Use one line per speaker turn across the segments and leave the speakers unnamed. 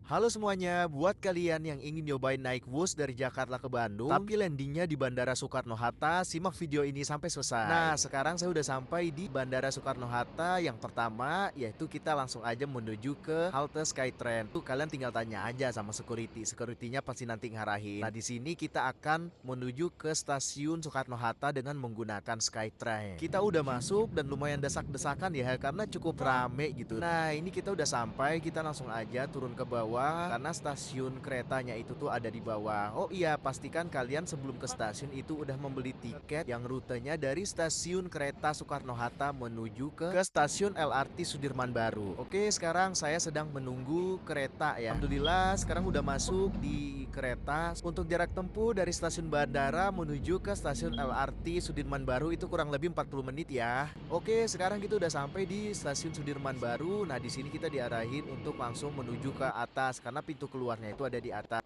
Halo semuanya, buat kalian yang ingin nyobain naik bus dari Jakarta ke Bandung, tapi landingnya di Bandara Soekarno-Hatta, simak video ini sampai selesai. Nah, sekarang saya udah sampai di Bandara Soekarno-Hatta. Yang pertama, yaitu kita langsung aja menuju ke halte Skytrain. Tuh kalian tinggal tanya aja sama security. Securitynya pasti nanti ngarahin. Nah, di sini kita akan menuju ke stasiun Soekarno-Hatta dengan menggunakan Skytrain. Kita udah masuk dan lumayan desak-desakan ya, karena cukup rame gitu. Nah, ini kita udah sampai, kita langsung aja turun ke bawah karena stasiun keretanya itu tuh ada di bawah. Oh iya, pastikan kalian sebelum ke stasiun itu udah membeli tiket yang rutenya dari stasiun kereta Soekarno-Hatta menuju ke stasiun LRT Sudirman Baru. Oke, sekarang saya sedang menunggu kereta ya. Alhamdulillah sekarang udah masuk di kereta. Untuk jarak tempuh dari stasiun bandara menuju ke stasiun LRT Sudirman Baru itu kurang lebih 40 menit ya. Oke, sekarang kita udah sampai di stasiun Sudirman Baru. Nah, di sini kita diarahin untuk langsung menuju ke atas karena pintu keluarnya itu ada di atas.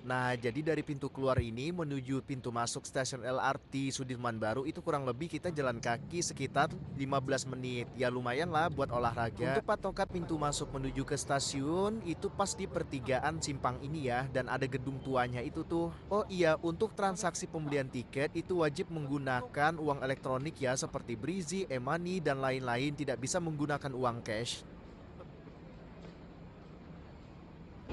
Nah, jadi dari pintu keluar ini menuju pintu masuk stasiun LRT Sudirman Baru itu kurang lebih kita jalan kaki sekitar 15 menit. Ya lumayan lah buat olahraga. Untuk patokan pintu masuk menuju ke stasiun itu pas di pertigaan simpang ini ya, dan ada gedung tuanya itu tuh. Oh iya, untuk transaksi pembelian tiket itu wajib menggunakan uang elektronik ya, seperti Brizi, e-money dan lain-lain, tidak bisa menggunakan uang cash.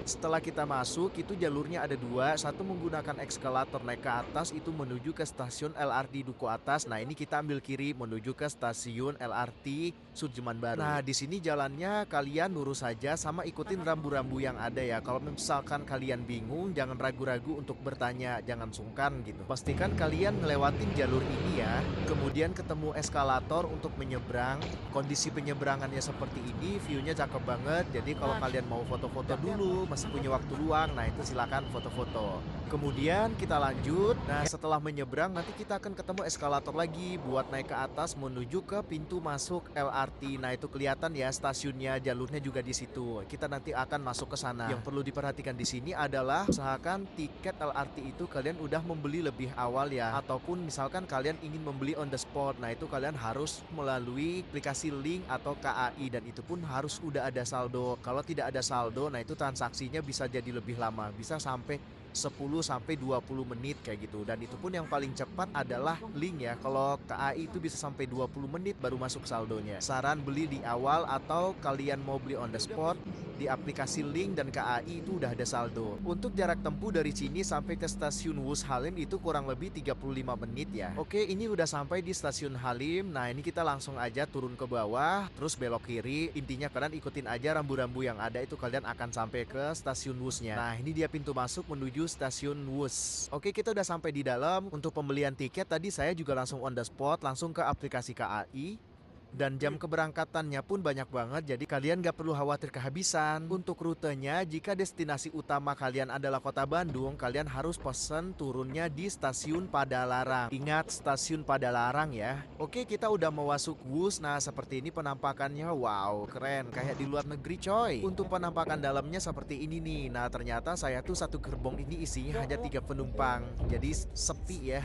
Setelah kita masuk, itu jalurnya ada dua. Satu menggunakan eskalator naik ke atas, itu menuju ke stasiun LRT Duku Atas. Nah, ini kita ambil kiri menuju ke stasiun LRT Sudirman Baru. Nah, di sini jalannya kalian lurus saja sama ikutin rambu-rambu yang ada ya. Kalau misalkan kalian bingung, jangan ragu-ragu untuk bertanya, jangan sungkan gitu. Pastikan kalian ngelewatin jalur ini ya. Kemudian ketemu eskalator untuk menyeberang. Kondisi penyeberangannya seperti ini, view-nya cakep banget. Jadi kalau kalian mau foto-foto dulu, masih punya waktu luang, nah itu silakan foto-foto. Kemudian kita lanjut. Nah, setelah menyeberang nanti kita akan ketemu eskalator lagi buat naik ke atas menuju ke pintu masuk LRT. Nah, itu kelihatan ya stasiunnya, jalurnya juga di situ. Kita nanti akan masuk ke sana. Yang perlu diperhatikan di sini adalah usahakan tiket LRT itu kalian udah membeli lebih awal ya, ataupun misalkan kalian ingin membeli on the spot. Nah, itu kalian harus melalui aplikasi Link atau KAI, dan itu pun harus udah ada saldo. Kalau tidak ada saldo, nah itu transaksinya bisa jadi lebih lama, bisa sampai 10 sampai 20 menit kayak gitu. Dan itu pun yang paling cepat adalah Link ya. Kalau KAI itu bisa sampai 20 menit baru masuk saldonya. Saran beli di awal, atau kalian mau beli on the spot di aplikasi Link dan KAI itu udah ada saldo. Untuk jarak tempuh dari sini sampai ke stasiun Wus Halim itu kurang lebih 35 menit ya. Oke, ini udah sampai di stasiun Halim. Nah, ini kita langsung aja turun ke bawah, terus belok kiri. Intinya kalian ikutin aja rambu-rambu yang ada, itu kalian akan sampai ke stasiun Wusnya. Nah, ini dia pintu masuk menuju stasiun Wus. Oke, kita udah sampai di dalam. Untuk pembelian tiket tadi saya juga langsung on the spot, langsung ke aplikasi KAI. Dan jam keberangkatannya pun banyak banget, jadi kalian gak perlu khawatir kehabisan. Untuk rutenya, jika destinasi utama kalian adalah kota Bandung, kalian harus pesen turunnya di stasiun Padalarang. Ingat, stasiun Padalarang ya. Oke, kita udah mau masuk bus. Nah, seperti ini penampakannya. Wow, keren, kayak di luar negeri coy. Untuk penampakan dalamnya seperti ini nih. Nah, ternyata saya tuh satu gerbong ini isinya hanya 3 penumpang, jadi sepi ya.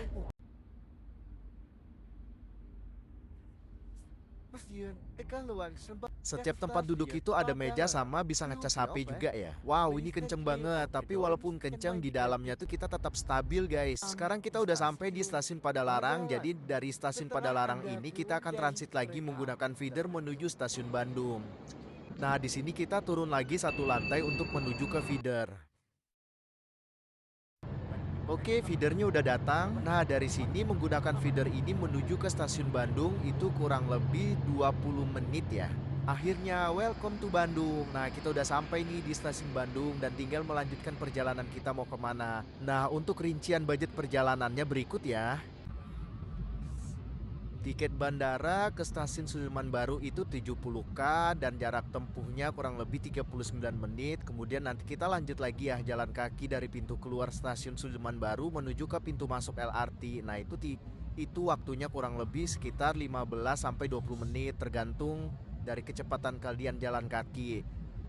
Setiap tempat duduk itu ada meja sama bisa ngecas HP juga ya. Wow, ini kenceng banget. Tapi walaupun kenceng, di dalamnya tuh kita tetap stabil guys. Sekarang kita udah sampai di stasiun Padalarang. Jadi dari stasiun Padalarang ini kita akan transit lagi menggunakan feeder menuju stasiun Bandung. Nah, di sini kita turun lagi satu lantai untuk menuju ke feeder. Oke, feedernya udah datang. Nah, dari sini menggunakan feeder ini menuju ke stasiun Bandung itu kurang lebih 20 menit ya. Akhirnya, welcome to Bandung. Nah, kita udah sampai nih di stasiun Bandung dan tinggal melanjutkan perjalanan kita mau kemana. Nah, untuk rincian budget perjalanannya berikut ya. Tiket bandara ke stasiun Sudirman Baru itu 70.000 dan jarak tempuhnya kurang lebih 39 menit. Kemudian nanti kita lanjut lagi ya jalan kaki dari pintu keluar stasiun Sudirman Baru menuju ke pintu masuk LRT. Nah, itu waktunya kurang lebih sekitar 15 sampai 20 menit tergantung dari kecepatan kalian jalan kaki.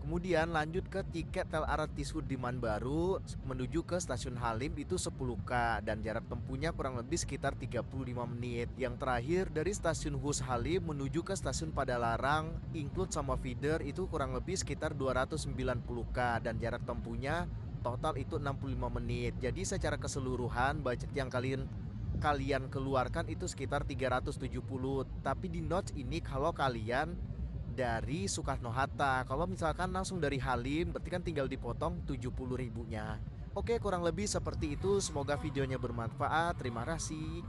Kemudian lanjut ke tiket LRT Sudirman Baru menuju ke stasiun Halim itu 10K dan jarak tempuhnya kurang lebih sekitar 35 menit. Yang terakhir dari stasiun Hus Halim menuju ke stasiun Padalarang include sama feeder itu kurang lebih sekitar 290K dan jarak tempuhnya total itu 65 menit. Jadi secara keseluruhan budget yang kalian keluarkan itu sekitar 370. Tapi di notes ini kalau kalian dari Soekarno-Hatta. Kalau misalkan langsung dari Halim, berarti kan tinggal dipotong 70 ribunya. Oke, kurang lebih seperti itu. Semoga videonya bermanfaat. Terima kasih.